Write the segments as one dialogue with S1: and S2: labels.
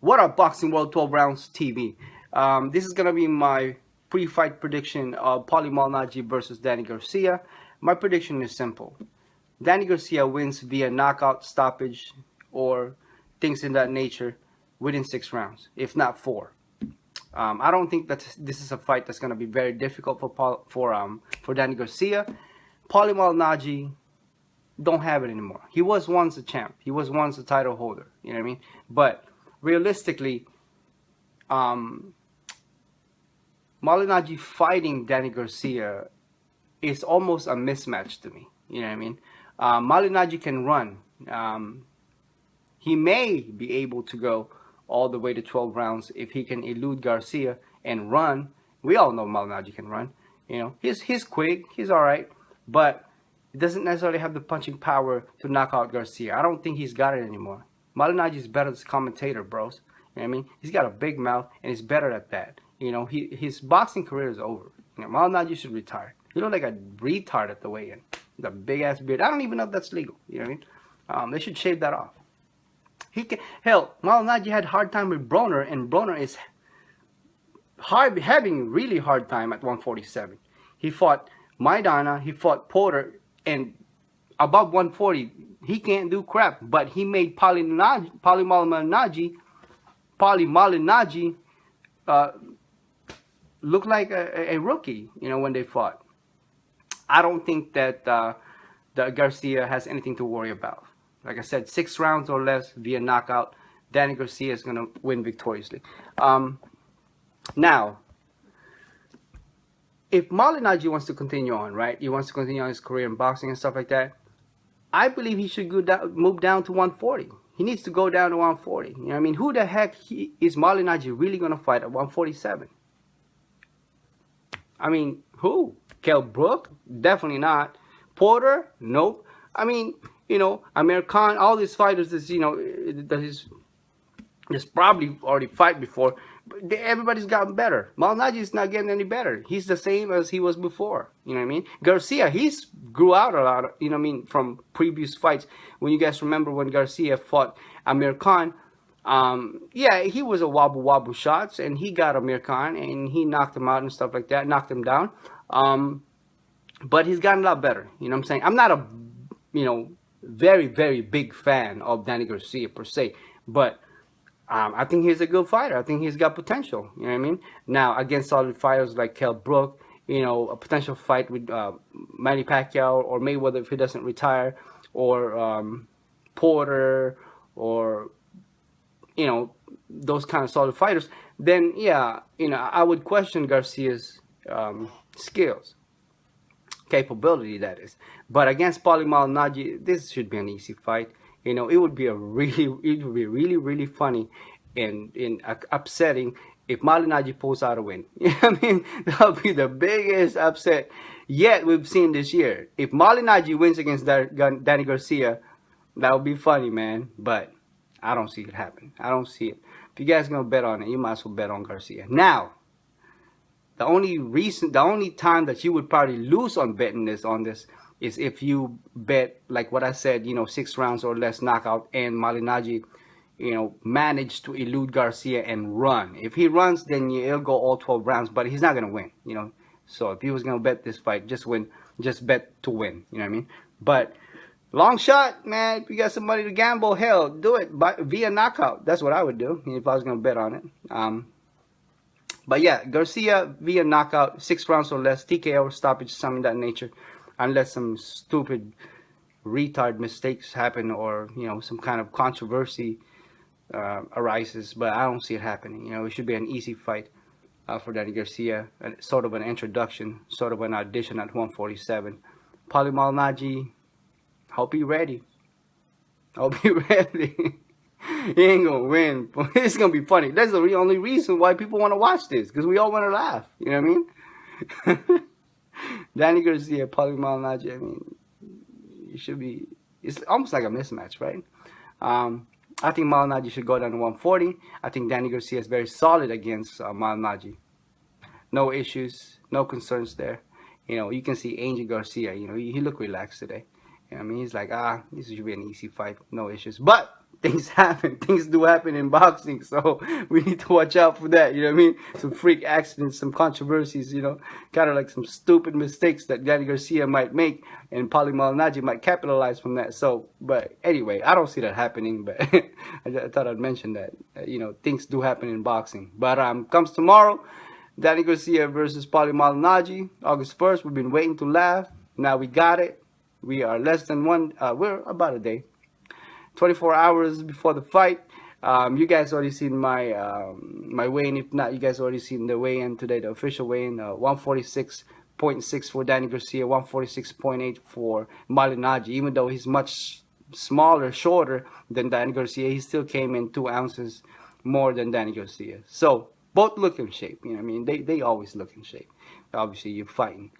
S1: What up, Boxing World 12 Rounds TV? This is gonna be my pre-fight prediction of Paulie Malignaggi versus Danny Garcia. My prediction is simple: Danny Garcia wins via knockout, stoppage, or things in that nature within 6 rounds, if not 4. I don't think that this is a fight that's gonna be very difficult for Danny Garcia. Paulie Malignaggi don't have it anymore. He was once a champ. He was once a title holder. You know what I mean? But realistically, Malignaggi fighting Danny Garcia is almost a mismatch to me. You know what I mean? Malignaggi can run. He may be able to go all the way to 12 rounds if he can elude Garcia and run. We all know Malignaggi can run. You know, he's quick. He's all right, but he doesn't necessarily have the punching power to knock out Garcia. I don't think he's got it anymore. Malignaggi is better as a commentator, bros. You know what I mean? He's got a big mouth, and he's better at that. You know, his boxing career is over. You know, Malignaggi should retire. He look like a retard at the weigh-in. The big-ass beard. I don't even know if that's legal. You know what I mean? They should shave that off. Hell, Malignaggi had a hard time with Broner, and Broner is having really hard time at 147. He fought Maidana, he fought Porter, and above 140, he can't do crap. But he made Paulie Malignaggi look like a rookie, you know, when they fought. I don't think that Garcia has anything to worry about. Like I said, 6 rounds or less via knockout, Danny Garcia is going to win victoriously. Now, if Malignaggi wants to continue on, right? He wants to continue on his career in boxing and stuff like that. I believe he should move down to 140. He needs to go down to 140. You know what I mean? Who the heck is Malignaggi really going to fight at 147? I mean, who? Kell Brook? Definitely not. Porter? Nope. I mean, you know, Amir Khan, all these fighters that, you know, that he's probably already fight before. But everybody's gotten better. Malignaggi is not getting any better. He's the same as he was before. You know what I mean? Garcia, he's grew out a lot, you know what I mean, from previous fights. When you guys remember when Garcia fought Amir Khan, yeah, he was a wobble shots, and he got Amir Khan, and he knocked him out and stuff like that, knocked him down. But he's gotten a lot better. You know what I'm saying? I'm not a, you know, very big fan of Danny Garcia per se, but I think he's a good fighter. I think he's got potential. You know what I mean? Now, against solid fighters like Kell Brook, you know, a potential fight with Manny Pacquiao or Mayweather if he doesn't retire, or Porter, or, you know, those kind of solid fighters, then yeah, you know, I would question Garcia's skills, capability, that is. But against Paulie Malignaggi, this should be an easy fight. You know, it would be really funny and upsetting if Malignaggi pulls out a win. You know what I mean? That would be the biggest upset yet we've seen this year. If Malignaggi wins against Danny Garcia, that would be funny, man. But I don't see it happen. I don't see it. If you guys are gonna bet on it, you might as well bet on Garcia. Now, the only time that you would probably lose on betting on this is if you bet, like what I said, you know, 6 rounds or less knockout, and Malignaggi, you know, managed to elude Garcia and run. If he runs, then he'll go all 12 rounds, but he's not gonna win, you know. So if he was gonna bet this fight, just bet to win. You know what I mean? But long shot, man. If you got somebody to gamble, hell, do it via knockout. That's what I would do if I was gonna bet on it. But yeah, Garcia via knockout, 6 rounds or less, TKO, stoppage, something of that nature, unless some stupid retard mistakes happen, or, you know, some kind of controversy arises. But I don't see it happening. You know, it should be an easy fight for Danny Garcia, sort of an introduction, sort of an audition at 147. Paulie Malignaggi, hope you're ready. Hope you're ready. He ain't gonna win. It's gonna be funny. That's the only reason why people want to watch this, because we all want to laugh. You know what I mean? Danny Garcia, Paulie Malignaggi. I mean, it should be. It's almost like a mismatch, right? I think Malignaggi should go down to 140. I think Danny Garcia is very solid against Malignaggi. No issues, no concerns there. You know, you can see Angel Garcia. You know, he looked relaxed today. You know what I mean? He's like, this should be an easy fight, no issues. But things happen. Things do happen in boxing, so we need to watch out for that. You know what I mean? Some freak accidents, some controversies. You know, kind of like some stupid mistakes that Danny Garcia might make, and Paulie Malignaggi might capitalize from that. So, but anyway, I don't see that happening. But I thought I'd mention that. You know, things do happen in boxing. But comes tomorrow, Danny Garcia versus Paulie Malignaggi, August 1st. We've been waiting to laugh. Now we got it. We are less than we're about a day. 24 hours before the fight. You guys already seen my my weigh-in. If not, you guys already seen the weigh-in today, the official weigh-in. 146.6 for Danny Garcia, 146.8 for Malignaggi. Even though he's much smaller, shorter than Danny Garcia, he still came in 2 ounces more than Danny Garcia. So both look in shape. You know what I mean? They always look in shape. Obviously, you're fighting.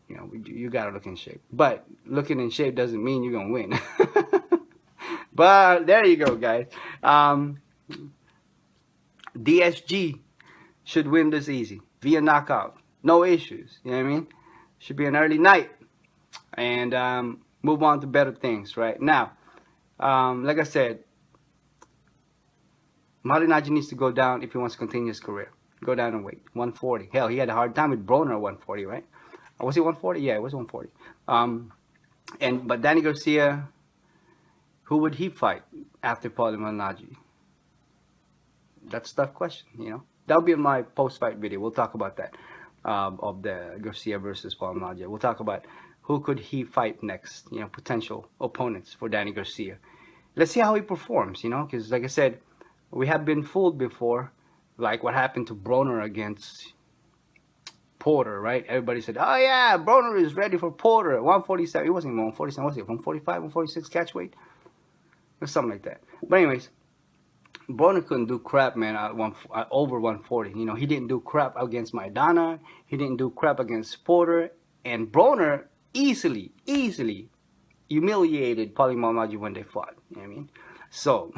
S1: You know, you gotta look in shape. But looking in shape doesn't mean you're gonna win. But there you go, guys. DSG should win this easy via knockout. No issues. You know what I mean? Should be an early night. And move on to better things right now. Like I said, Malignaggi needs to go down if he wants to continue his career. Go down and weight. 140. Hell, he had a hard time with Broner at 140, right? Was it 140? Yeah, it was 140. But Danny Garcia, who would he fight after Paulie Malignaggi? That's a tough question, you know. That'll be in my post-fight video. We'll talk about that, of the Garcia versus Paulie Malignaggi. We'll talk about who could he fight next, you know, potential opponents for Danny Garcia. Let's see how he performs, you know, because like I said, we have been fooled before, like what happened to Broner against Porter, right? Everybody said, oh yeah, Broner is ready for Porter. 147, it wasn't even 147, was it 145, 146 catch weight? Or something like that. But anyways, Broner couldn't do crap, man, at over 140. You know, he didn't do crap against Maidana. He didn't do crap against Porter. And Broner easily humiliated Paulie Malignaggi when they fought. You know what I mean? So,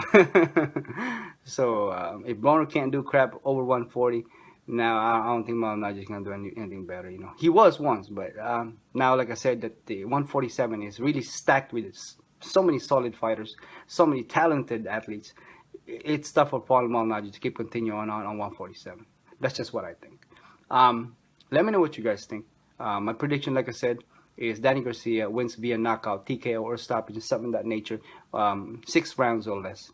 S1: if Broner can't do crap over 140, now I don't think Malignaggi is going to do anything better, you know. He was once, but now, like I said, that the 147 is really stacked with so many solid fighters, so many talented athletes. It's tough for Paulie Malignaggi to keep continuing on 147. That's just what I think. Let me know what you guys think. My prediction, like I said, is Danny Garcia wins via knockout, TKO, or stoppage, something of that nature, 6 rounds or less.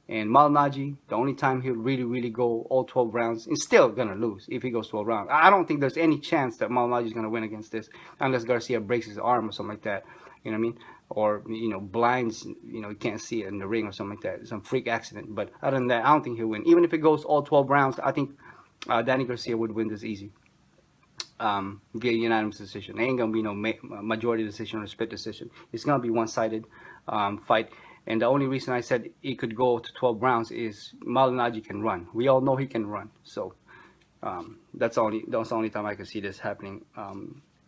S1: And Malignaggi, the only time he'll really go all 12 rounds, is still going to lose if he goes 12 rounds. I don't think there's any chance that Malignaggi is going to win against this, unless Garcia breaks his arm or something like that. You know what I mean? Or, you know, blinds, you know, you can't see it in the ring or something like that. Some freak accident. But other than that, I don't think he'll win. Even if it goes all 12 rounds, I think Danny Garcia would win this easy. Via unanimous decision. There ain't going to be no majority decision or split decision. It's going to be one-sided fight. And the only reason I said it could go to 12 rounds is Malignaggi can run. We all know he can run. So that's the only time I can see this happening,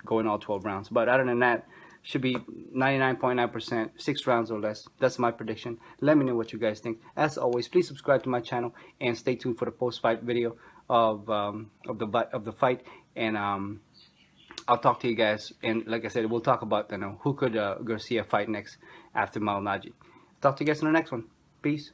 S1: going all 12 rounds. But other than that, should be 99.9%, 6 rounds or less. That's my prediction. Let me know what you guys think. As always, please subscribe to my channel and stay tuned for the post-fight video of the fight. And I'll talk to you guys. And like I said, we'll talk about, you know, who could Garcia fight next after Malignaggi. Talk to you guys in the next one. Peace.